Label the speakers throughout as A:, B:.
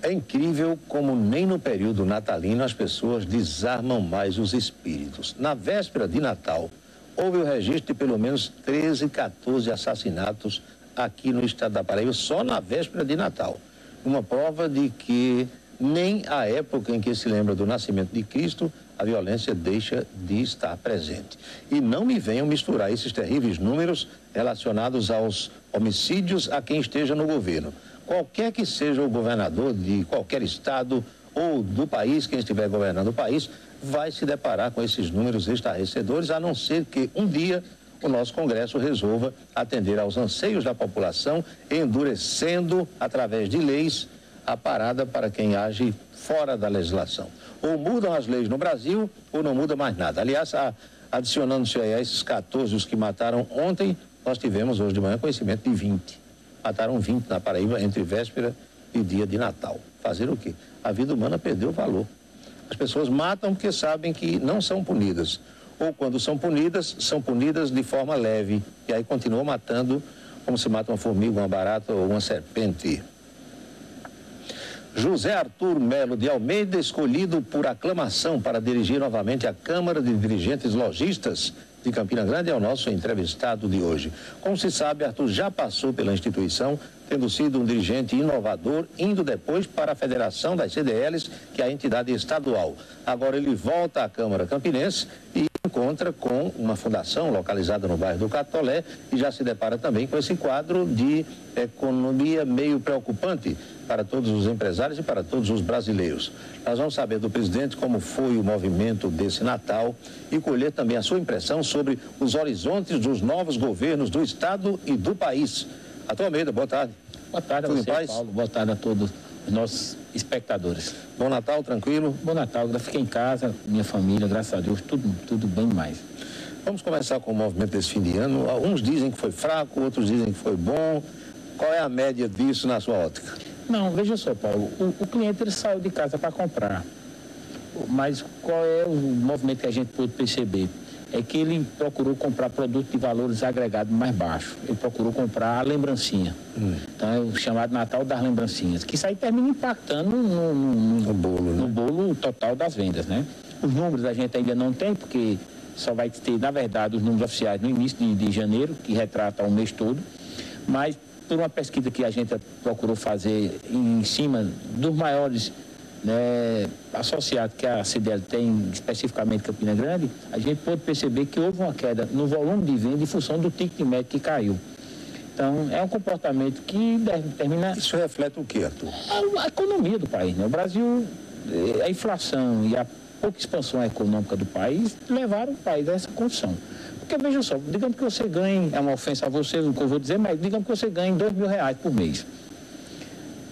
A: É incrível como nem no período natalino as pessoas desarmam mais os espíritos. Na véspera de Natal, houve o registro de pelo menos 13, 14 assassinatos aqui no estado da Paraíba, só na véspera de Natal. Uma prova de que nem a época em que se lembra do nascimento de Cristo, a violência deixa de estar presente. E não me venham misturar esses terríveis números relacionados aos homicídios a quem esteja no governo. Qualquer que seja o governador de qualquer estado ou do país, quem estiver governando o país, vai se deparar com esses números estarrecedores, a não ser que um dia o nosso Congresso resolva atender aos anseios da população, endurecendo, através de leis, a parada para quem age fora da legislação. Ou mudam as leis no Brasil, ou não muda mais nada. Aliás, adicionando-se a esses 14 os que mataram ontem, nós tivemos hoje de manhã conhecimento de 20. Mataram 20 na Paraíba entre véspera e dia de Natal. Fazer o quê? A vida humana perdeu valor. As pessoas matam porque sabem que não são punidas. Ou quando são punidas de forma leve. E aí continuam matando como se mata uma formiga, uma barata ou uma serpente. José Arthur Melo de Almeida, escolhido por aclamação para dirigir novamente a Câmara de Dirigentes Lojistas de Campina Grande, é o nosso entrevistado de hoje. Como se sabe, Arthur já passou pela instituição, tendo sido um dirigente inovador, indo depois para a Federação das CDLs, que é a entidade estadual. Agora ele volta à Câmara Campinense e encontra com uma fundação localizada no bairro do Catolé e já se depara também com esse quadro de economia meio preocupante para todos os empresários e para todos os brasileiros. Nós vamos saber do presidente como foi o movimento desse Natal e colher também a sua impressão sobre os horizontes dos novos governos do estado e do país. Arthur Almeida, boa tarde.
B: Boa tarde a você, Paulo. Boa tarde a todos os nossos espectadores.
A: Bom Natal, tranquilo?
B: Bom Natal, eu fiquei em casa, minha família, graças a Deus, tudo bem mais.
A: Vamos começar com o movimento desse fim de ano. Alguns dizem que foi fraco, outros dizem que foi bom. Qual é a média disso na sua ótica?
B: Não, veja só, Paulo, o cliente ele saiu de casa para comprar, mas qual é o movimento que a gente pôde perceber? É que ele procurou comprar produto de valores agregados mais baixos. Ele procurou comprar a lembrancinha. Então é o chamado Natal das lembrancinhas, que isso aí termina impactando no bolo total das vendas, né? Os números a gente ainda não tem, porque só vai ter, na verdade, os números oficiais no início de janeiro, que retrata o mês todo, mas por uma pesquisa que a gente procurou fazer em cima dos maiores, né, associados que a CDL tem, especificamente Campina Grande, a gente pôde perceber que houve uma queda no volume de venda em função do ticket médio que caiu. Então, é um comportamento que deve terminar...
A: Isso reflete o quê, Arthur?
B: A economia do país, né? O Brasil, a inflação e a pouca expansão econômica do país levaram o país a essa condição. Porque, veja só, digamos que você ganhe, é uma ofensa a você o que eu vou dizer, mas digamos que você ganhe R$2.000 por mês.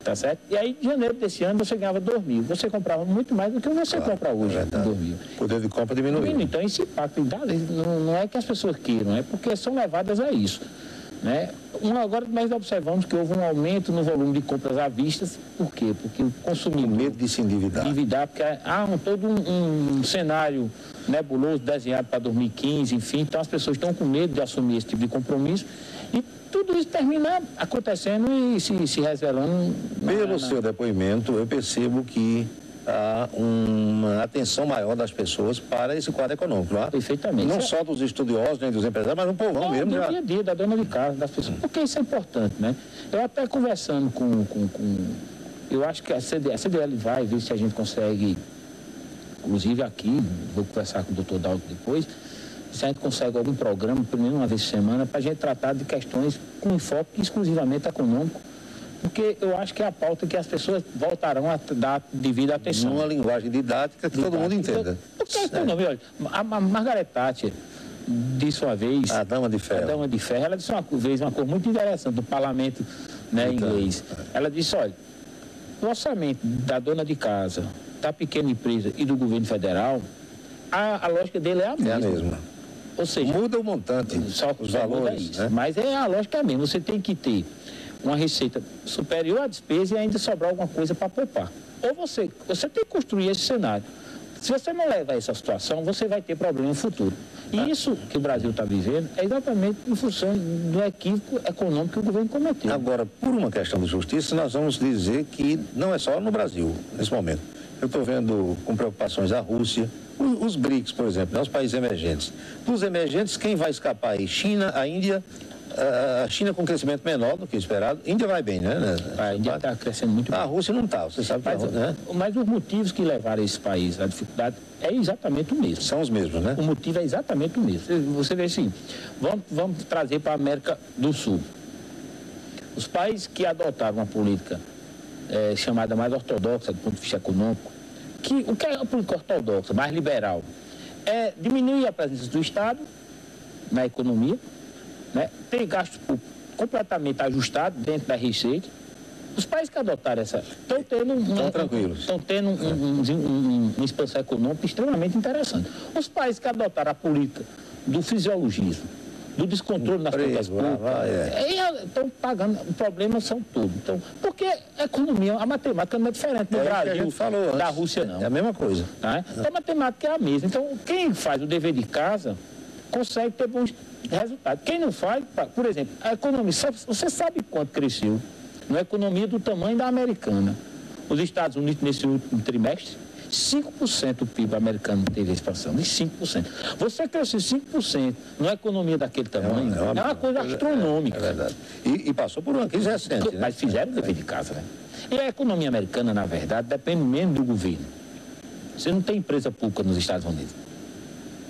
B: Tá certo? E aí, em janeiro desse ano, você ganhava 2.000. Você comprava muito mais do que você compra hoje, com 2.000.
A: O poder de compra diminuiu.
B: Então, esse impacto não é que as pessoas queiram, é porque são levadas a isso. Né? Agora nós observamos que houve um aumento no volume de compras à vista. Por quê? Porque o consumidor...
A: Com medo de se endividar.
B: Porque há todo um cenário nebuloso desenhado para 2015, enfim. Então as pessoas estão com medo de assumir esse tipo de compromisso. E tudo isso termina acontecendo e se revelando...
A: Pelo seu depoimento, eu percebo que há uma atenção maior das pessoas para esse quadro econômico, não é?
B: Perfeitamente.
A: Não só dos estudiosos, nem dos empresários, mas do povão mesmo.
B: No dia a dia, da dona de casa, das pessoas. Porque isso é importante, né? Eu até conversando eu acho que a CDL vai ver se a gente consegue, inclusive aqui, vou conversar com o doutor Dalton depois, se a gente consegue algum programa, pelo menos uma vez por semana, para a gente tratar de questões com enfoque exclusivamente econômico, porque eu acho que é a pauta que as pessoas voltarão a dar devida atenção.
A: Numa linguagem didática que todo mundo entenda.
B: Porque a economia, olha, a Margaret Thatcher disse uma vez...
A: A Dama de Ferro.
B: A Dama de Ferro, ela disse uma coisa muito interessante do parlamento, né, inglês. Ela disse, olha, o orçamento da dona de casa, da pequena empresa e do governo federal, a lógica dele é a mesma.
A: É a mesma.
B: Ou seja...
A: Muda o montante,
B: só
A: os valores,
B: isso,
A: né?
B: Mas a lógica é a mesma. Você tem que ter uma receita superior à despesa e ainda sobrar alguma coisa para poupar. Ou você tem que construir esse cenário. Se você não levar essa situação, você vai ter problema no futuro. E isso que o Brasil está vivendo é exatamente em função do equívoco econômico que o governo cometeu.
A: Agora, por uma questão de justiça, nós vamos dizer que não é só no Brasil, nesse momento. Eu estou vendo com preocupações a Rússia, os BRICS, por exemplo, né, os países emergentes. Dos emergentes, quem vai escapar aí? China, a Índia, a China com crescimento menor do que esperado. A Índia vai bem, né?
B: A Índia está crescendo muito bem.
A: A Rússia não está, você sabe que
B: mas os motivos que levaram esse país à dificuldade é exatamente o mesmo.
A: São os mesmos, né?
B: O motivo é exatamente o mesmo. Você vê assim, vamos trazer para a América do Sul. Os países que adotaram uma política chamada mais ortodoxa do ponto de vista econômico, o que é a política ortodoxa, mais liberal? É diminuir a presença do Estado na economia, né? Ter gasto público completamente ajustado dentro da receita. Os países que adotaram essa estão tendo uma expansão econômica extremamente interessante. Os países que adotaram a política do fisiologismo, do descontrole nas contas públicas, estão pagando, o problema são todos. Então, porque a economia, a matemática não é diferente do Brasil, da Rússia não.
A: É a mesma coisa.
B: Né? Então, a matemática é a mesma. Então, quem faz o dever de casa consegue ter bons resultados. Quem não faz, por exemplo, a economia, você sabe quanto cresceu na economia do tamanho da americana. Os Estados Unidos, nesse último trimestre, 5% do PIB americano teve expansão, de 5%. Você cresceu 5% na economia daquele tamanho, é uma coisa astronômica.
A: É verdade. E passou por uma crise recente.
B: Mas fizeram o dever de casa, né? E a economia americana, na verdade, depende menos do governo. Você não tem empresa pública nos Estados Unidos.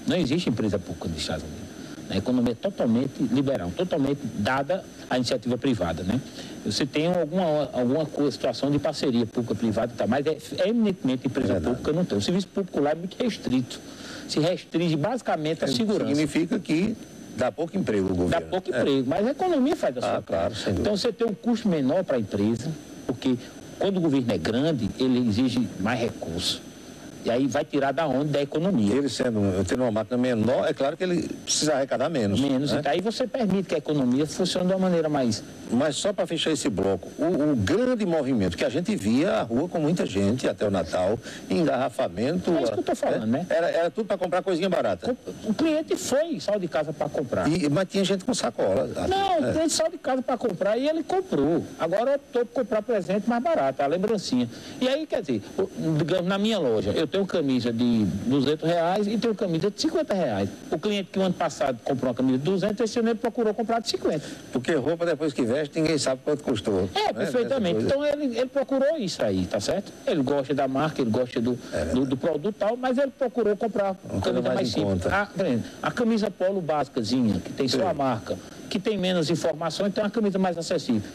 B: Não existe empresa pública nos Estados Unidos. A economia é totalmente liberal, totalmente dada à iniciativa privada, né? Você tem alguma situação de parceria pública-privada, tá? Mas é eminentemente empresa pública, não tem. O serviço público lá é muito restrito. Se restringe basicamente a segurança.
A: Significa que dá pouco emprego o governo.
B: Dá pouco emprego, mas a economia faz a sua parte. Então você tem um custo menor para a empresa, porque quando o governo é grande, ele exige mais recursos. E aí vai tirar da onde? Da economia.
A: Ele tendo uma máquina menor, é claro que ele precisa arrecadar menos.
B: Menos,
A: né?
B: E aí você permite que a economia funcione de uma maneira mais...
A: Mas só para fechar esse bloco, o grande movimento que a gente via a rua com muita gente até o Natal, engarrafamento...
B: É isso que eu estou falando, né?
A: Era tudo para comprar coisinha barata.
B: O cliente saiu de casa para comprar.
A: Mas tinha gente com sacola.
B: Não, o cliente saiu de casa para comprar e ele comprou. Agora eu estou para comprar presente mais barato, a lembrancinha. E aí, quer dizer, digamos, na minha loja, eu tenho camisa de R$200 e tenho camisa de R$50. O cliente que o ano passado comprou uma camisa de 200, esse ano ele procurou comprar de 50.
A: Porque roupa depois que veste, ninguém sabe quanto custou.
B: Perfeitamente. Então ele procurou isso aí, tá certo? Ele gosta da marca, ele gosta do produto e tal, mas ele procurou comprar uma camisa mais simples. A camisa polo básicazinha, que tem só a marca, que tem menos informação, então é uma camisa mais acessível.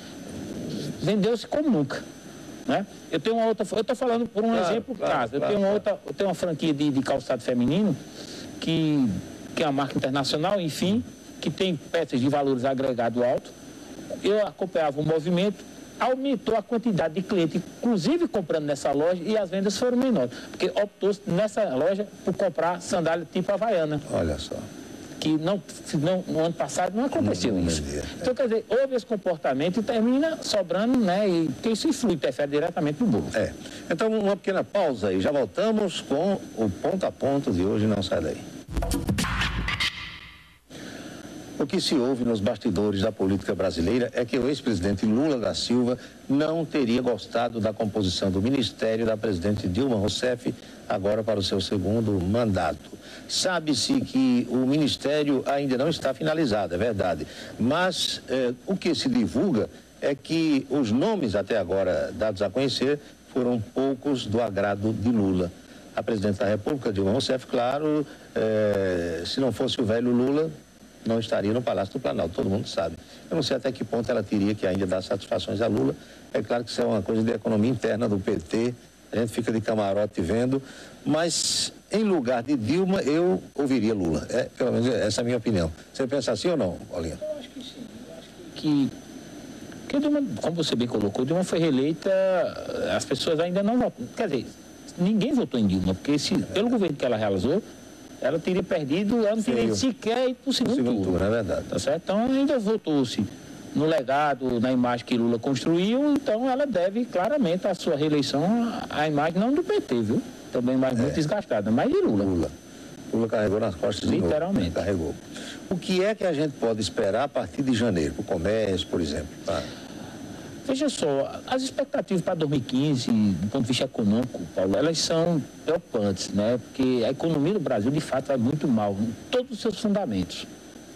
B: Vendeu-se como nunca. Né? Eu tenho uma outra, eu estou falando por um exemplo caso. Eu tenho uma franquia de calçado feminino que é uma marca internacional, enfim, que tem peças de valores agregados alto. Eu acompanhava o movimento, aumentou a quantidade de clientes, inclusive comprando nessa loja, e as vendas foram menores, porque optou nessa loja por comprar sandália tipo havaiana.
A: Olha só.
B: Que no ano passado não aconteceu isso. Então, quer dizer, houve esse comportamento e termina sobrando, né? E que isso interfere diretamente no bolso.
A: Então, uma pequena pausa e já voltamos com o ponto a ponto de hoje. Não sai daí. O que se ouve nos bastidores da política brasileira é que o ex-presidente Lula da Silva não teria gostado da composição do ministério da presidente Dilma Rousseff agora para o seu segundo mandato. Sabe-se que o ministério ainda não está finalizado, é verdade, mas o que se divulga é que os nomes até agora dados a conhecer foram poucos do agrado de Lula. A presidente da República, Dilma Rousseff, claro, se não fosse o velho Lula, não estaria no Palácio do Planalto, todo mundo sabe. Eu não sei até que ponto ela teria que ainda dar satisfações a Lula. É claro que isso é uma coisa de economia interna do PT, a gente fica de camarote vendo, mas em lugar de Dilma, eu ouviria Lula. Pelo menos essa é a minha opinião. Você pensa assim ou não, Paulinho?
B: Eu acho que sim. Eu acho que Dilma, como você bem colocou, Dilma foi reeleita, as pessoas ainda não votam. Quer dizer, ninguém votou em Dilma, porque pelo governo que ela realizou, ela teria perdido, ela não teria sequer ido para o segundo turno.
A: É verdade.
B: Tá certo? Então ainda votou-se no legado, na imagem que Lula construiu, então ela deve claramente a sua reeleição à imagem não do PT, viu? Também mais muito desgastada, mas de Lula.
A: Lula carregou nas costas de novo.
B: Literalmente.
A: Carregou. O que é que a gente pode esperar a partir de janeiro? O comércio, por exemplo?
B: Veja só, as expectativas para 2015, do ponto de vista econômico, Paulo, elas são preocupantes, né? Porque a economia do Brasil, de fato, vai muito mal, em todos os seus fundamentos,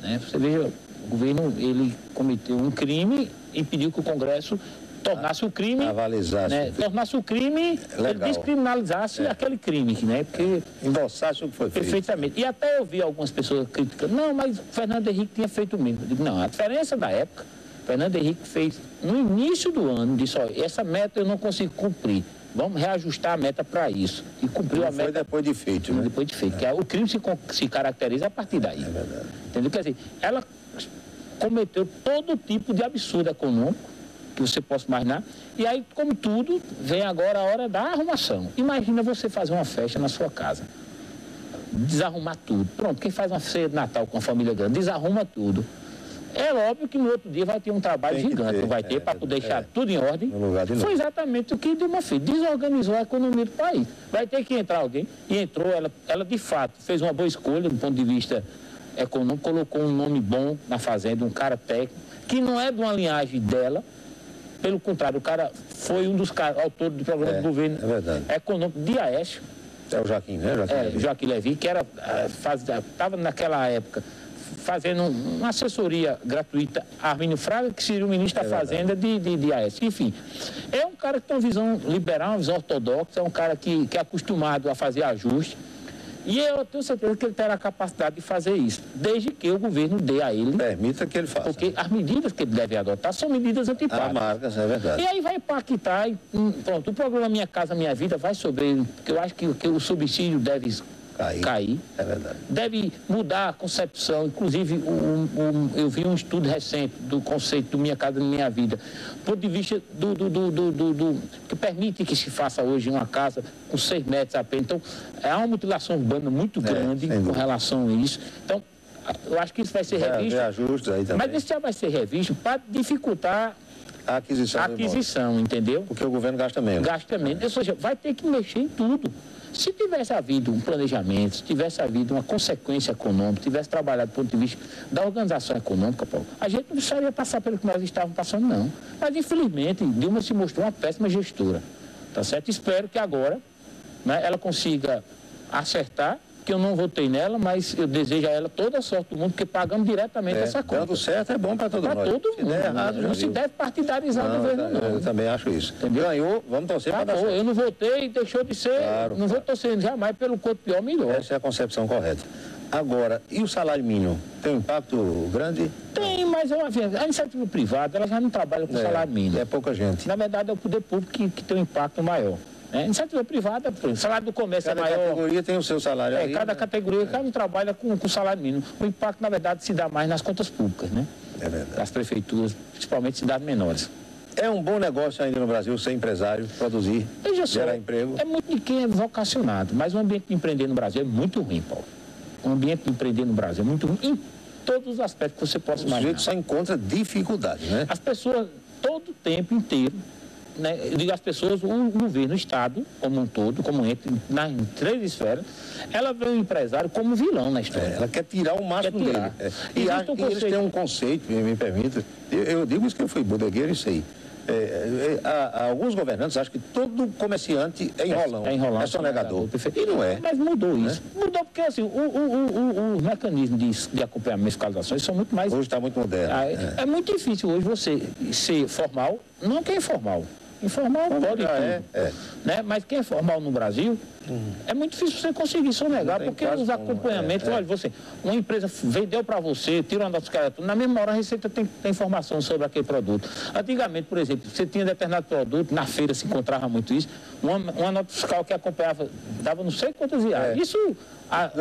B: né? Você veja, o governo, ele cometeu um crime e pediu que o Congresso tornasse o crime, né? Tornasse o crime, ele descriminalizasse aquele crime, né? Porque
A: endossasse o que foi feito.
B: Perfeitamente. E até eu vi algumas pessoas criticando, não, mas o Fernando Henrique tinha feito o mesmo. Eu digo, não, a diferença da época, Fernando Henrique fez no início do ano, disse, olha, essa meta eu não consigo cumprir. Vamos reajustar a meta para isso. E cumpriu a meta.
A: Foi depois de feito, né?
B: Depois de feito. Que o crime se caracteriza a partir daí.
A: É verdade.
B: Entendeu? Quer dizer, ela cometeu todo tipo de absurdo econômico que você possa imaginar. E aí, como tudo, vem agora a hora da arrumação. Imagina você fazer uma festa na sua casa. Desarrumar tudo. Pronto, quem faz uma ceia de Natal com a família grande, desarruma tudo. É óbvio que no outro dia vai ter um trabalho gigante, vai ter para poder deixar tudo em ordem. Foi exatamente o que Dilma fez, desorganizou a economia do país. Vai ter que entrar alguém, e entrou, ela de fato fez uma boa escolha do ponto de vista econômico, colocou um nome bom na fazenda, um cara técnico, que não é de uma linhagem dela, pelo contrário, o cara foi um dos autores do programa do governo econômico de Aécio.
A: É o Joaquim, né?
B: Joaquim Levy, que estava naquela época fazendo uma assessoria gratuita a Armínio Fraga, que seria o ministro da Fazenda de Aécio. Enfim, é um cara que tem uma visão liberal, uma visão ortodoxa, é um cara que é acostumado a fazer ajuste. E eu tenho certeza que ele terá a capacidade de fazer isso, desde que o governo dê a ele.
A: Permita que ele faça.
B: Porque as medidas que ele deve adotar são medidas antipáticas.
A: Marcas, é verdade.
B: E aí vai impactar, pronto, o programa Minha Casa Minha Vida vai sobre, porque eu acho que o subsídio deve cair.
A: É verdade.
B: Deve mudar a concepção. Inclusive, eu vi um estudo recente do conceito do Minha Casa Minha Vida, do ponto de vista que permite que se faça hoje uma casa com 6 metros apenas. Então, é uma mutilação urbana muito grande com relação a isso. Então, eu acho que isso vai ser revisto.
A: Ajustes aí também.
B: Mas isso já vai ser revisto para dificultar
A: a aquisição,
B: entendeu?
A: Porque o governo gasta menos.
B: Gasta menos. Ou seja, vai ter que mexer em tudo. Se tivesse havido um planejamento, se tivesse havido uma consequência econômica, tivesse trabalhado do ponto de vista da organização econômica, Paulo, a gente não precisaria passar pelo que nós estávamos passando, não. Mas, infelizmente, Dilma se mostrou uma péssima gestora, tá certo? Espero que agora, né, ela consiga acertar, que eu não votei nela, mas eu desejo a ela toda a sorte do mundo, porque pagamos diretamente essa conta.
A: Dando certo é bom para todo mundo.
B: Para todo mundo.
A: Errado,
B: não se deve partidarizar o governo, não.
A: Eu também acho isso.
B: Entendeu?
A: Ganhou, vamos torcer para dar certo.
B: Eu não votei, deixou de ser, não vou torcer jamais pelo quanto pior, melhor.
A: Essa é a concepção correta. Agora, e o salário mínimo? Tem um impacto grande?
B: Tem, mas a iniciativa privada, ela já não trabalha com salário mínimo.
A: É pouca gente.
B: Na verdade, é o poder público que tem um impacto maior. Iniciativa privada, o salário do comércio é maior.
A: Cada categoria tem o seu salário aí,
B: cada categoria, cada um trabalha com salário mínimo. O impacto, na verdade, se dá mais nas contas públicas, né?
A: É verdade.
B: Das prefeituras, principalmente cidades menores.
A: É um bom negócio ainda no Brasil ser empresário, produzir, gerar emprego?
B: É muito de quem é vocacionado, mas o ambiente de empreender no Brasil é muito ruim, Paulo. O ambiente de empreender no Brasil é muito ruim em todos os aspectos que você possa imaginar.
A: O sujeito só encontra dificuldade, né?
B: As pessoas, todo o tempo inteiro, né, eu digo as pessoas, o governo, o Estado, como um todo, como entre, em 3 esferas, ela vê o empresário como vilão na história.
A: Ela quer tirar o máximo dele. E eles têm um conceito, me permita, eu digo isso que eu fui bodegueiro e sei. Alguns governantes acham que todo comerciante é enrolão, é sonegador. E não é.
B: Mas mudou isso. Mudou porque assim, o mecanismo de acompanhamento e fiscalizações são muito mais...
A: Hoje está muito moderno.
B: É muito difícil hoje você ser formal, não que é informal. Informal pode tudo. Né? Mas quem é formal no Brasil, é muito difícil você conseguir sonegar, porque os acompanhamentos, olha, uma empresa vendeu para você, tira uma nota fiscal, na mesma hora a Receita tem informação sobre aquele produto. Antigamente, por exemplo, você tinha determinado produto, na feira se encontrava muito isso, uma nota fiscal que acompanhava, dava não sei quantos reais. Isso há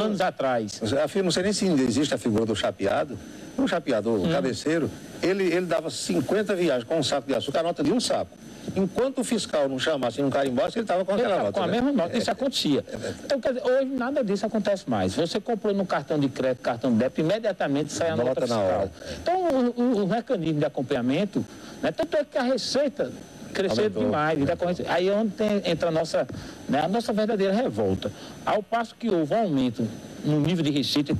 B: anos atrás.
A: Não sei nem se ainda existe a figura do chapeado. O chapeador, o cabeceiro, ele dava 50 viagens com um saco de açúcar, a nota de um saco. Enquanto o fiscal não chamasse e não carimbasse, ele estava com aquela nota.
B: Com a mesma nota, isso acontecia. Então, quer dizer, hoje nada disso acontece mais. Você comprou no cartão de crédito, cartão de débito, imediatamente sai a nota fiscal. Então, o mecanismo de acompanhamento, né, tanto é que a Receita cresceram demais. Aí é onde entra a nossa verdadeira revolta. Ao passo que houve um aumento no nível de receita,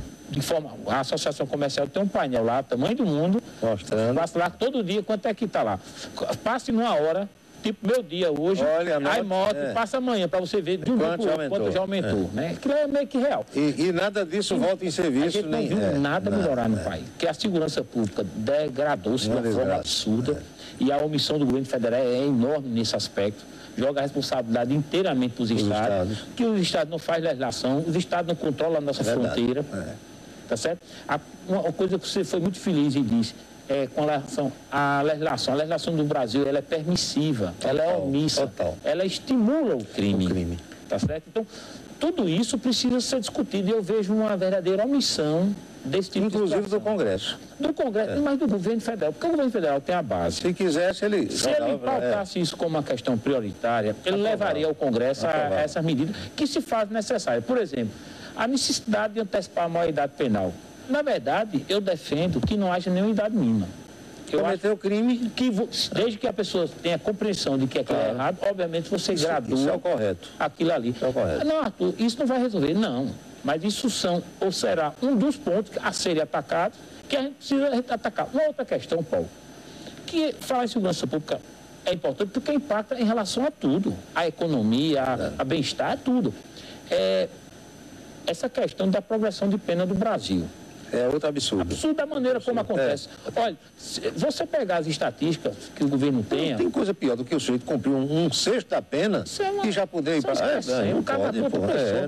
B: a Associação Comercial tem um painel lá, tamanho do mundo, mostrando. Passa lá todo dia, quanto é que está lá. Passe numa hora, tipo meu dia hoje, aí moto, passa amanhã para você ver de um dia para quanto já aumentou. Né? Aquilo é meio que real.
A: E nada disso volta em serviço.
B: A gente não viu nada melhorar no país. Porque a segurança pública degradou-se de uma forma absurda e a omissão do governo federal é enorme nesse aspecto. Joga a responsabilidade inteiramente para os estados, que os estados não fazem legislação, os estados não controlam a nossa fronteira. Tá certo? Uma coisa que você foi muito feliz e disse, com relação à legislação. A legislação do Brasil, ela é permissiva, ela é omissa, ela estimula o crime. Tá certo? Então, tudo isso precisa ser discutido e eu vejo uma verdadeira omissão desse tipo
A: inclusive
B: de situação.
A: do Congresso.
B: Do Congresso, mas do governo federal, porque o governo federal tem a base.
A: Se quisesse, ele
B: pautasse isso como uma questão prioritária, ele levaria ao Congresso a essas medidas que se fazem necessárias. Por exemplo, a necessidade de antecipar a maioridade penal. Na verdade, eu defendo que não haja nenhuma idade mínima.
A: Cometer o crime,
B: desde que a pessoa tenha compreensão de que aquilo é errado, obviamente você gradua
A: isso é o correto.
B: Aquilo ali.
A: Isso é o correto.
B: Não, Arthur, isso não vai resolver, não. Mas isso será um dos pontos a serem atacados, que a gente precisa atacar. Uma outra questão, Paulo, que falar em segurança pública é importante porque impacta em relação a tudo. A economia, a bem-estar, tudo. Essa questão da progressão de pena do Brasil.
A: É outro absurdo.
B: Absurdo da maneira como acontece. Olha, se você pegar as estatísticas que o governo tem...
A: Não tem coisa pior do que o sujeito cumprir um sexto da pena e já poder ir para...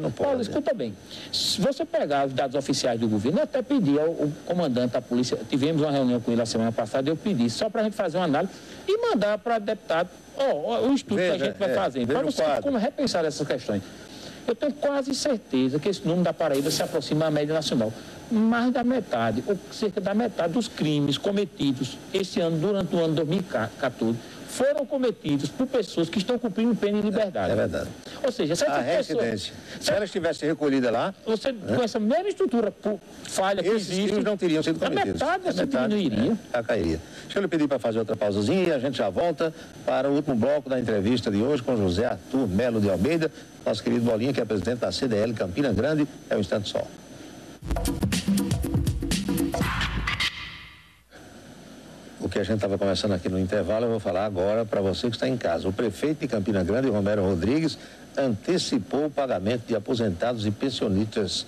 B: Não pode. Paulo, escuta bem. Se você pegar os dados oficiais do governo, eu até pedi ao comandante da polícia, tivemos uma reunião com ele a semana passada, eu pedi só para a gente fazer uma análise e mandar para deputado o estudo que a gente vai fazer. Para você como repensar essas questões. Eu tenho quase certeza que esse número da Paraíba se aproxima da média nacional. Mais da metade, ou cerca da metade dos crimes cometidos esse ano, durante o ano 2014, foram cometidos por pessoas que estão cumprindo pena em liberdade.
A: É verdade.
B: Ou seja,
A: a residência. Se ela estivesse recolhida lá...
B: Você, com essa mesma estrutura falha que existe...
A: crimes não teriam sido cometidos.
B: A metade você diminuiria.
A: Cairia. Deixa eu lhe pedir para fazer outra pausazinha e a gente já volta para o último bloco da entrevista de hoje com José Arthur Melo de Almeida, nosso querido Bolinha, que é presidente da CDL Campina Grande. É um instante só. O que a gente estava conversando aqui no intervalo, eu vou falar agora para você que está em casa. O prefeito de Campina Grande, Romero Rodrigues, antecipou o pagamento de aposentados e pensionistas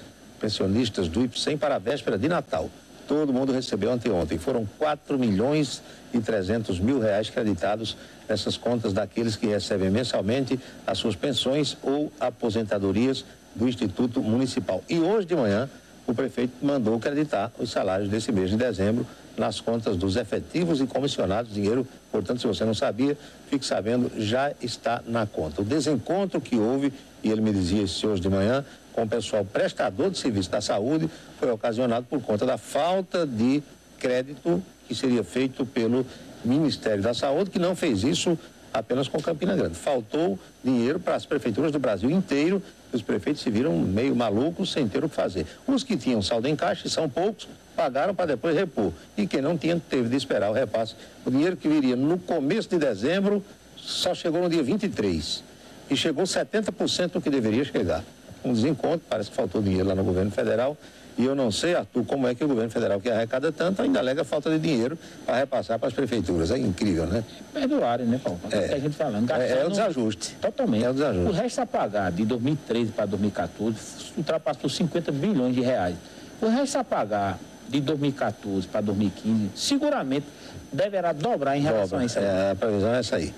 A: do IPSEM para a véspera de Natal. Todo mundo recebeu anteontem. Foram 4.300.000 reais creditados nessas contas daqueles que recebem mensalmente as suas pensões ou aposentadorias do Instituto Municipal. E hoje de manhã, o prefeito mandou creditar os salários desse mês de dezembro nas contas dos efetivos e comissionados. Dinheiro, portanto, se você não sabia, fique sabendo, já está na conta. O desencontro que houve, e ele me dizia isso hoje de manhã, com o pessoal prestador de serviço da saúde, foi ocasionado por conta da falta de crédito que seria feito pelo Ministério da Saúde, que não fez isso apenas com Campina Grande. Faltou dinheiro para as prefeituras do Brasil inteiro, os prefeitos se viram meio malucos sem ter o que fazer. Os que tinham saldo em caixa, e são poucos, pagaram para depois repor. E quem não tinha, teve de esperar o repasse. O dinheiro que viria no começo de dezembro só chegou no dia 23. E chegou 70% do que deveria chegar. Um desencontro, parece que faltou dinheiro lá no governo federal. E eu não sei, Arthur, como é que o governo federal, que arrecada tanto, ainda alega falta de dinheiro para repassar para as prefeituras. É incrível, né?
B: Perdoarem, né, Paulo? É que a gente falando.
A: É o desajuste.
B: Totalmente.
A: É o desajuste.
B: O resto a pagar de 2013 para 2014 ultrapassou 50 bilhões de reais. O resto a pagar de 2014 para 2015 seguramente deverá dobrar em relação a isso.
A: A previsão é essa aí.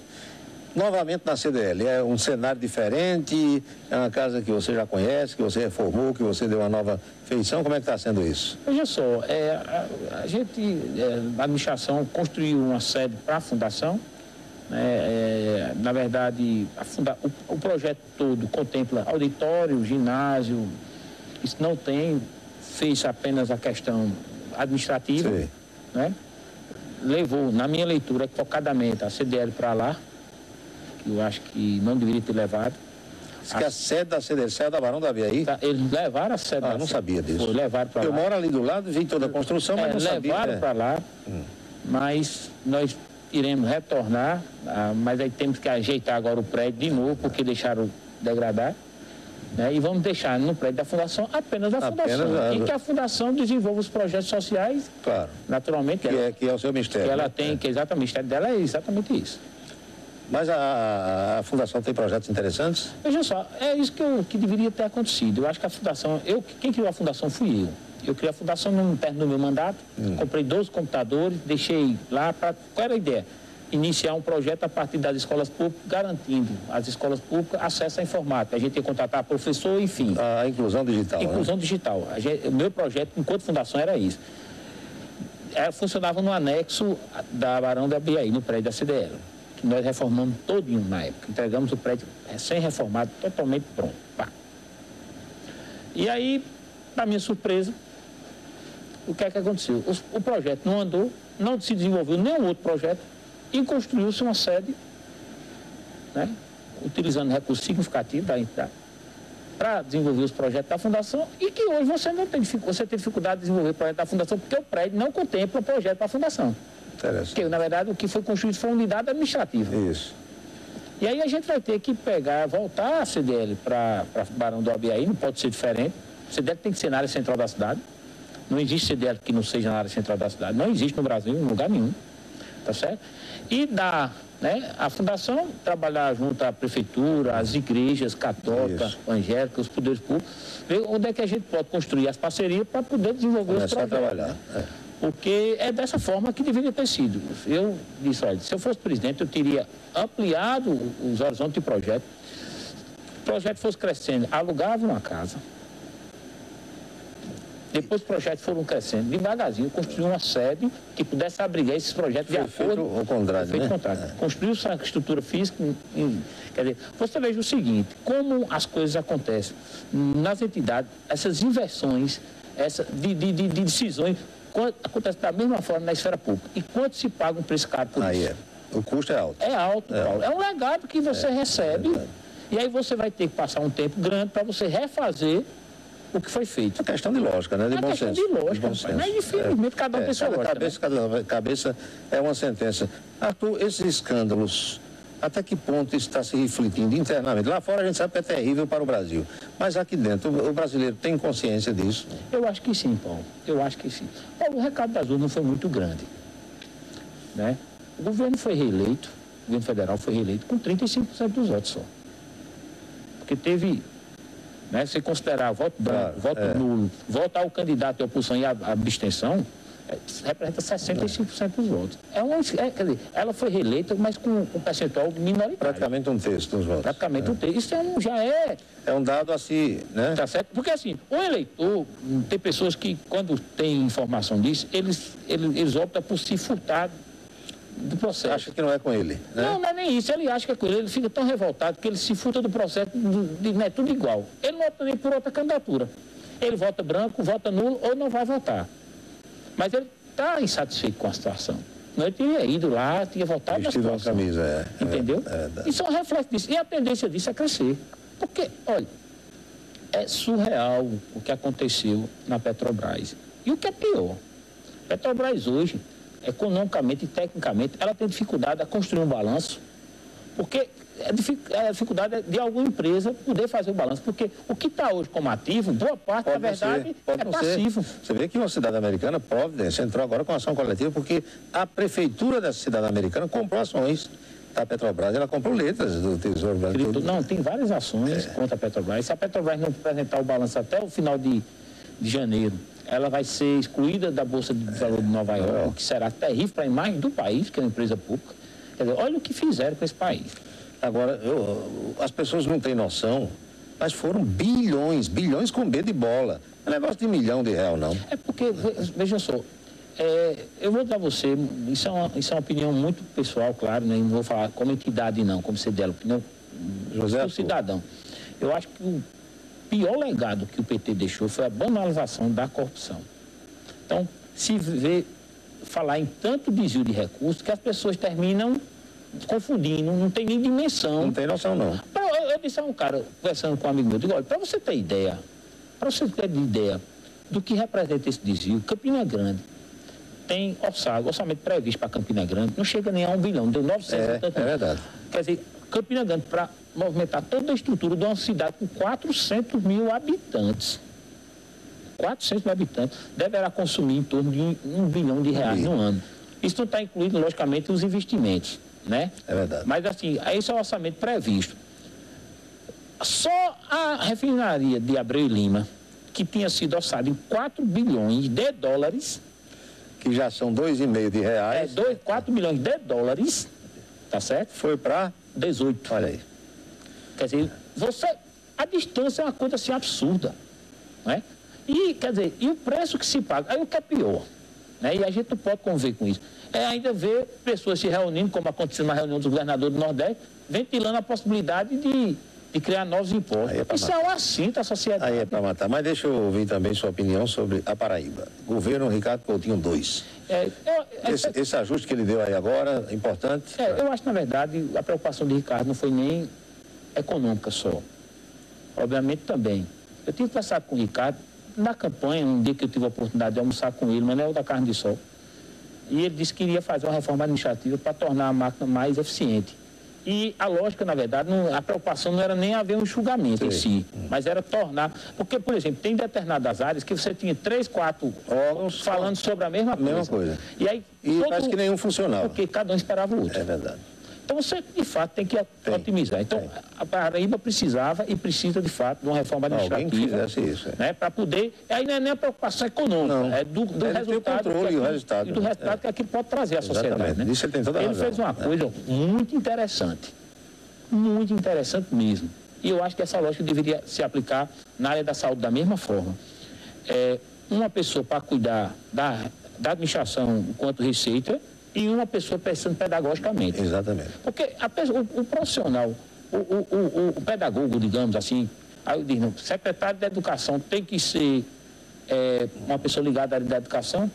A: Novamente na CDL, é um cenário diferente, é uma casa que você já conhece, que você reformou, que você deu uma nova feição. Como é que está sendo isso?
B: Veja só, a gente, a administração construiu uma sede para a fundação. Na verdade, o projeto todo contempla auditório, ginásio, isso não tem, fez apenas a questão administrativa, né? Levou, na minha leitura, focadamente a CDL para lá. Eu acho que não deveria ter levado.
A: Diz que a sede da CDL saiu da Barão da Aviaí?
B: Eles levaram a sede.
A: Eu não sabia disso.
B: Levaram para lá.
A: Eu moro ali do lado, vi toda a construção, mas não sabia.
B: Levaram para lá, mas nós iremos retornar, mas aí temos que ajeitar agora o prédio de novo, porque deixaram degradar. Né? E vamos deixar no prédio da Fundação apenas a Fundação. E que a Fundação desenvolva os projetos sociais,
A: claro,
B: naturalmente.
A: Que é o seu mistério.
B: Que ela tem, que exatamente, o mistério dela é exatamente isso.
A: Mas a Fundação tem projetos interessantes?
B: Veja só, é isso que deveria ter acontecido. Eu acho que a Fundação, quem criou a Fundação fui eu. Eu criei a Fundação no término do meu mandato, comprei 12 computadores, deixei lá para... Qual era a ideia? Iniciar um projeto a partir das escolas públicas, garantindo às escolas públicas acesso à informática. A gente ia contratar professor, enfim.
A: A inclusão digital.
B: Inclusão, né? Digital. O meu projeto, enquanto fundação, era isso. Funcionava no anexo da Barão da Abiaí, no prédio da CDL, que nós reformamos todinho na época. Entregamos o prédio recém-reformado, totalmente pronto. Pá. E aí, para minha surpresa, o que é que aconteceu? O projeto não andou, não se desenvolveu nenhum outro projeto, e construiu-se uma sede, né, utilizando recursos significativos da entidade, para desenvolver os projetos da Fundação, e que hoje você não tem dificuldade de desenvolver o projeto da Fundação, porque o prédio não contempla o projeto para a Fundação.
A: Interessante.
B: Porque, na verdade, o que foi construído foi uma unidade administrativa.
A: Isso.
B: E aí a gente vai ter que voltar a CDL para Barão do Abiaí, não pode ser diferente. A CDL tem que ser na área central da cidade. Não existe CDL que não seja na área central da cidade. Não existe no Brasil, em lugar nenhum. Tá certo? E a Fundação trabalhar junto à Prefeitura, às igrejas católicas, evangélicas, os poderes públicos, ver onde é que a gente pode construir as parcerias para poder desenvolver os projetos.
A: Trabalhar.
B: Porque é dessa forma que deveria ter sido. Eu disse, olha, se eu fosse presidente, eu teria ampliado os horizontes de projeto. O projeto fosse crescendo, alugava uma casa. Depois os projetos foram crescendo devagarzinho, construiu uma sede que pudesse abrigar esses projetos de acordo.
A: Ao contrário, né?
B: Construiu-se uma estrutura física. Quer dizer, você veja o seguinte, como as coisas acontecem nas entidades, essas inversões, de decisões, acontece da mesma forma na esfera pública. E quanto se paga um preço caro por isso?
A: O custo é alto.
B: É alto, Paulo. É um legado que você recebe. E aí você vai ter que passar um tempo grande para você refazer o que foi feito.
A: É questão de lógica, né? De bom senso. É
B: questão de lógica, mas infelizmente cada um tem sua lógica.
A: Cada cabeça é uma sentença. Arthur, esses escândalos, até que ponto isso está se refletindo internamente? Lá fora a gente sabe que é terrível para o Brasil. Mas aqui dentro, o brasileiro tem consciência disso?
B: Eu acho que sim, Paulo. Eu acho que sim. Paulo, o recado das urnas foi muito grande. Né? O governo foi reeleito, o governo federal foi reeleito com 35% dos votos só. Porque teve... Né, se considerar voto branco, voto nulo, votar o candidato de oposição e a abstenção, representa 65% dos votos. Quer dizer, ela foi reeleita, mas com um percentual minoritário.
A: Praticamente um terço dos votos.
B: Praticamente um terço. Isso já é...
A: É um dado assim, né?
B: Tá certo? Porque assim, o eleitor, tem pessoas que, quando tem informação disso, eles optam por se furtar do processo.
A: Acha que não é com ele, né?
B: Não é nem isso. Ele acha que é com ele. Ele fica tão revoltado que ele se furta do processo, é tudo igual. Ele não vota nem por outra candidatura. Ele vota branco, vota nulo ou não vai votar. Mas ele está insatisfeito com a situação. Não, ele teria ido lá, tinha votado na situação.
A: Vestido uma camisa,
B: entendeu? Isso é um reflexo disso. E a tendência disso é crescer. Porque, olha, é surreal o que aconteceu na Petrobras. E o que é pior, Petrobras hoje, economicamente e tecnicamente, ela tem dificuldade a construir um balanço, porque a dificuldade de alguma empresa poder fazer o balanço, porque o que está hoje como ativo, boa parte, na verdade, é passivo.
A: Você vê que uma cidade americana, Providence, entrou agora com ação coletiva, porque a prefeitura dessa cidade americana comprou ações da Petrobras, ela comprou letras do Tesouro Brasileiro.
B: Não, tem várias ações contra a Petrobras. Se a Petrobras não apresentar o balanço até o final de janeiro, ela vai ser excluída da Bolsa de Valores de Nova York, o que será terrível para a imagem do país, que é uma empresa pública. Quer dizer, olha o que fizeram com esse país.
A: Agora, as pessoas não têm noção, mas foram bilhões com B de bola. Não é negócio de R$1 milhão, não.
B: É porque, veja só, eu vou dar a você, isso é uma opinião muito pessoal, claro, né? Não vou falar como entidade não, como CDL, opinião do cidadão. Eu acho que o pior legado que o PT deixou foi a banalização da corrupção. Então, se vê falar em tanto desvio de recursos que as pessoas terminam confundindo, não tem nem dimensão.
A: Não tem noção, não.
B: Eu disse a um cara, conversando com um amigo meu, eu digo, olha, para você ter ideia do que representa esse desvio, Campina Grande tem orçamento previsto para Campina Grande, não chega nem a 1 bilhão, deu 900
A: É verdade.
B: Quer dizer, Campina Grande, para movimentar toda a estrutura de uma cidade com 400 mil habitantes, 400 mil habitantes, deverá consumir em torno de 1 bilhão de reais no ano. Isso não está incluído, logicamente, os investimentos, né?
A: É verdade.
B: Mas, assim, esse é o orçamento previsto. Só a refinaria de Abreu e Lima, que tinha sido orçada em 4 bilhões de dólares...
A: Que já são 2,5 de reais.
B: 4 bilhões de dólares, tá certo?
A: Foi para
B: 18.
A: Olha aí.
B: Quer dizer, a distância é uma coisa assim absurda, né? E, quer dizer, e o preço que se paga, aí o que é pior, né? E a gente não pode conviver com isso. É ainda ver pessoas se reunindo, como aconteceu na reunião dos governadores do Nordeste, ventilando a possibilidade de criar novos impostos. Isso é um assunto à sociedade.
A: Aí é para matar. Mas deixa eu ouvir também sua opinião sobre a Paraíba. Governo Ricardo Coutinho 2. Esse ajuste que ele deu aí agora, importante?
B: Eu acho que, na verdade, a preocupação de Ricardo não foi nem econômica só. Obviamente também. Eu tive conversado com o Ricardo na campanha, um dia que eu tive a oportunidade de almoçar com ele, mas não é o da carne de sol. E ele disse que iria fazer uma reforma administrativa para tornar a máquina mais eficiente. E a lógica, na verdade, a preocupação não era nem haver um enxugamento em si, mas era tornar... Porque, por exemplo, tem determinadas áreas que você tinha 3, 4 órgãos falando sobre a mesma coisa.
A: E aí, parece que nenhum funcionava.
B: Porque cada um esperava o outro.
A: É verdade.
B: Então, você, de fato, tem que otimizar. Então, a Paraíba precisava e precisa, de fato, de uma reforma administrativa.
A: Alguém que fizesse isso.
B: Né, para poder... Aí não é nem a preocupação econômica, é do resultado...
A: E
B: do resultado que aquilo pode trazer à sociedade. Né?
A: Isso ele tem toda a razão.
B: Ele fez uma coisa muito interessante mesmo. E eu acho que essa lógica deveria se aplicar na área da saúde da mesma forma. Uma pessoa para cuidar da administração enquanto receita e uma pessoa pensando pedagogicamente.
A: Exatamente.
B: Porque o profissional, o pedagogo, digamos assim, aí eu digo, o secretário da Educação tem que ser uma pessoa ligada à área da educação?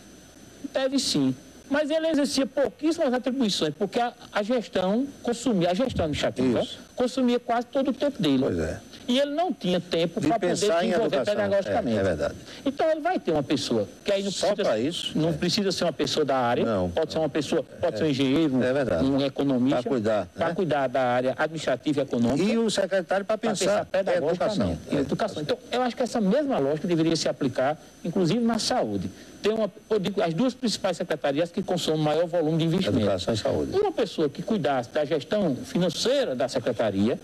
B: Deve sim. Mas ele exercia pouquíssimas atribuições, porque a gestão administrativa consumia quase todo o tempo dele.
A: Pois é.
B: E ele não tinha tempo para poder desenvolver pedagogicamente.
A: É verdade.
B: Então ele vai ter uma pessoa que aí não precisa ser uma pessoa da área, pode ser uma pessoa, pode ser um engenheiro, um economista, para cuidar da área administrativa e econômica.
A: E o secretário para pensar
B: pedagogicamente. Educação. Então, eu acho que essa mesma lógica deveria se aplicar, inclusive na saúde. Tem as duas principais secretarias que consomem maior volume de investimento.
A: Educação e saúde.
B: Uma pessoa que cuidasse da gestão financeira da secretaria,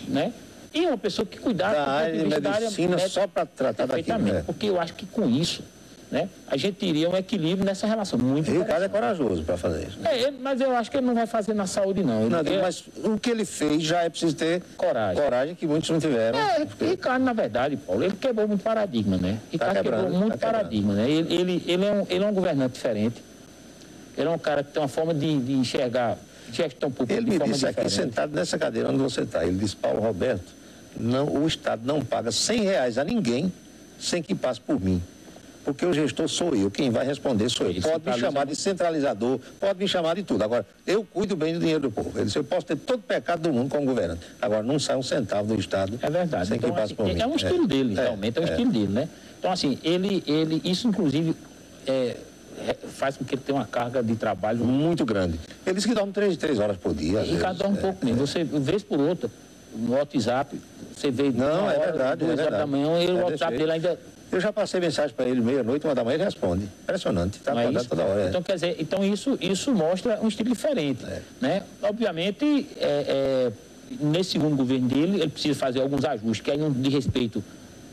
B: né? E uma pessoa que cuidasse
A: da área de medicina só para tratar daquilo.
B: Porque eu acho que com isso, né, a gente teria um equilíbrio nessa relação. Muito
A: Ricardo é corajoso para fazer isso.
B: Mas eu acho que ele não vai fazer na saúde, não.
A: Mas o que ele fez já é preciso ter coragem que muitos não tiveram.
B: Ricardo, na verdade, Paulo, ele quebrou muito paradigma, né? Ricardo quebrou muito paradigma, né? Ele é um governante diferente. Ele é um cara que tem uma forma de enxergar gestão pública.
A: Ele me disse aqui, sentado nessa cadeira onde você está, ele disse, Paulo Roberto, o Estado não paga R$100 a ninguém sem que passe por mim. Porque o gestor sou eu, quem vai responder sou eu. Pode me chamar de centralizador, pode me chamar de tudo. Agora, eu cuido bem do dinheiro do povo. Ele disse, eu posso ter todo o pecado do mundo como governante. Agora, não sai um centavo do Estado.
B: É verdade.
A: Sem que passe por mim.
B: É um estilo dele, realmente, é um estilo dele, né? Então, assim, isso, inclusive, faz com que ele tenha uma carga de trabalho
A: muito grande. Ele disse que dorme 3 horas por dia.
B: Ricardo dorme um pouco mesmo. Você, vez por outra, no WhatsApp, você vê...
A: Não, é verdade.
B: 2 horas da manhã, o WhatsApp dele ainda...
A: Eu já passei mensagem para ele meia-noite, 1 da manhã, ele responde. Impressionante. Está acordado toda hora.
B: Então, quer dizer, isso mostra um estilo diferente. Né? Obviamente, nesse segundo governo dele, ele precisa fazer alguns ajustes, que aí não diz respeito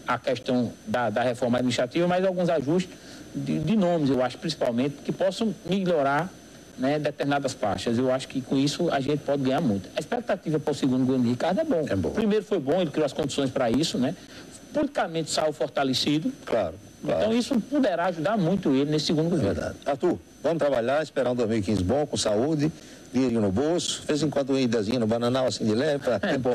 B: à questão da reforma administrativa, mas alguns ajustes de nomes, eu acho, principalmente, que possam melhorar, né, determinadas faixas. Eu acho que com isso a gente pode ganhar muito. A expectativa para o segundo governo de Ricardo é bom.
A: O
B: primeiro foi bom, ele criou as condições para isso, né? Politicamente saiu fortalecido.
A: Claro.
B: Então isso poderá ajudar muito ele nesse segundo governo.
A: Verdade. Arthur, vamos trabalhar, esperar um 2015 bom, com saúde, dinheirinho no bolso, de vez em quando uma idazinha no Bananal, assim de leve.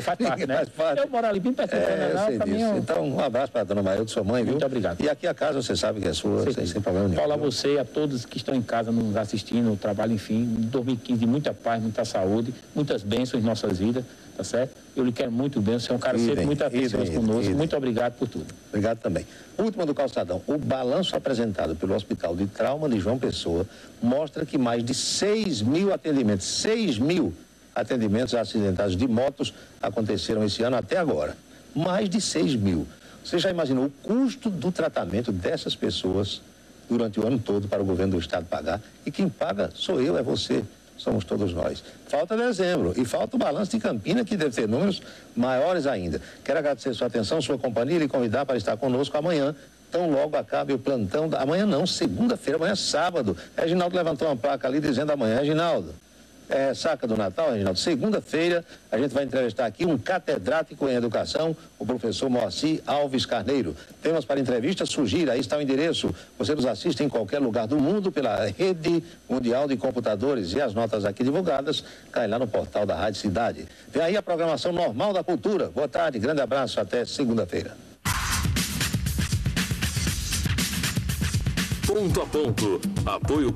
B: Faz parte, né? Eu moro ali bem perto do Bananal, para mim...
A: Então, um abraço para a dona Maria, sua mãe, viu?
B: Muito obrigado.
A: E aqui a casa, você sabe que é sua, sem problema nenhum.
B: Paulo, a você e a todos que estão em casa nos assistindo, o trabalho, enfim, 2015, muita paz, muita saúde, muitas bênçãos em nossas vidas, tá certo? Eu lhe quero muito bem, você é um cara sempre muito atencioso conosco. Muito obrigado por tudo.
A: Obrigado também. Última do Calçadão. O balanço apresentado pelo Hospital de Trauma de João Pessoa mostra que mais de 6 mil atendimentos, 6 mil atendimentos a acidentados de motos aconteceram esse ano até agora. Mais de 6 mil. Você já imaginou o custo do tratamento dessas pessoas durante o ano todo para o governo do estado pagar? E quem paga sou eu, é você, somos todos nós. Falta dezembro e falta o balanço de Campina, que deve ter números maiores ainda. Quero agradecer sua atenção, sua companhia e lhe convidar para estar conosco amanhã. Tão logo acabe o plantão, amanhã não, segunda-feira, amanhã é sábado. Reginaldo levantou uma placa ali dizendo amanhã, Reginaldo, saca do Natal, Reginaldo, segunda-feira a gente vai entrevistar aqui um catedrático em educação, o professor Moacir Alves Carneiro. Temas para entrevista, sugira, aí está o endereço. Você nos assiste em qualquer lugar do mundo pela rede mundial de computadores e as notas aqui divulgadas caem lá no portal da Rádio Cidade. Vem aí a programação normal da cultura. Boa tarde, grande abraço, até segunda-feira.
C: Ponto a ponto. Apoio